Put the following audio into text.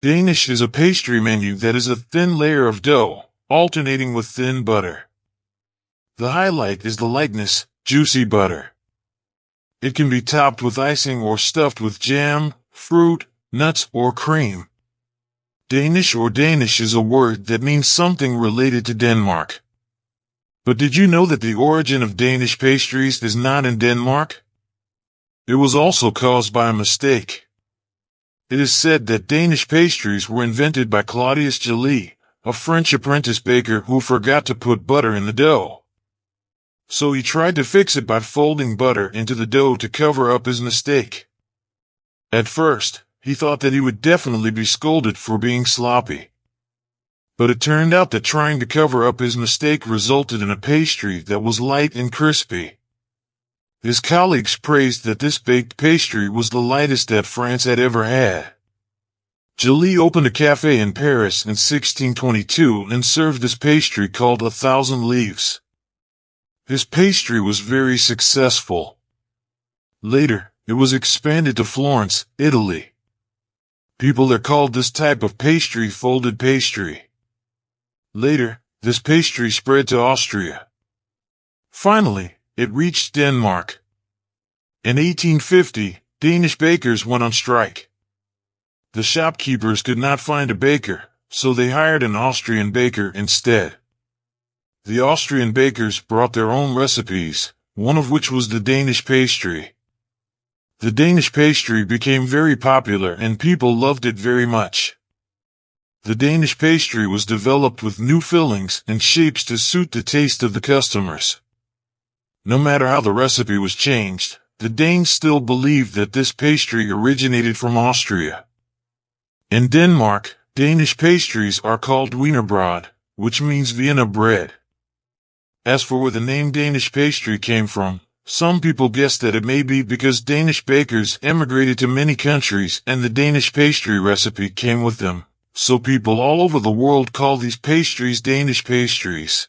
Danish is a pastry menu that is a thin layer of dough, alternating with thin butter. The highlight is the lightness, juicy butter. It can be topped with icing or stuffed with jam, fruit, nuts, or cream. Danish is a word that means something related to Denmark. But did you know that the origin of Danish pastries is not in Denmark? It was also caused by a mistake. It is said that Danish pastries were invented by Claudius Gelée, a French apprentice baker who forgot to put butter in the dough. So he tried to fix it by folding butter into the dough to cover up his mistake. At first, he thought that he would definitely be scolded for being sloppy. But it turned out that trying to cover up his mistake resulted in a pastry that was light and crispy. His colleagues praised that this baked pastry was the lightest that France had ever had. Gelée opened a cafe in Paris in 1622 and served this pastry called 1,000 Leaves. His pastry was very successful. Later, it was expanded to Florence, Italy. People there called this type of pastry folded pastry. Later, this pastry spread to Austria. Finally, it reached Denmark. In 1850, Danish bakers went on strike. The shopkeepers could not find a baker, so they hired an Austrian baker instead. The Austrian bakers brought their own recipes, one of which was the Danish pastry. The Danish pastry became very popular and people loved it very much. The Danish pastry was developed with new fillings and shapes to suit the taste of the customers. No matter how the recipe was changed, the Danes still believed that this pastry originated from Austria. In Denmark, Danish pastries are called wienerbrød, which means Vienna bread. As for where the name Danish pastry came from, some people guess that it may be because Danish bakers emigrated to many countries and the Danish pastry recipe came with them, so people all over the world call these pastries Danish pastries.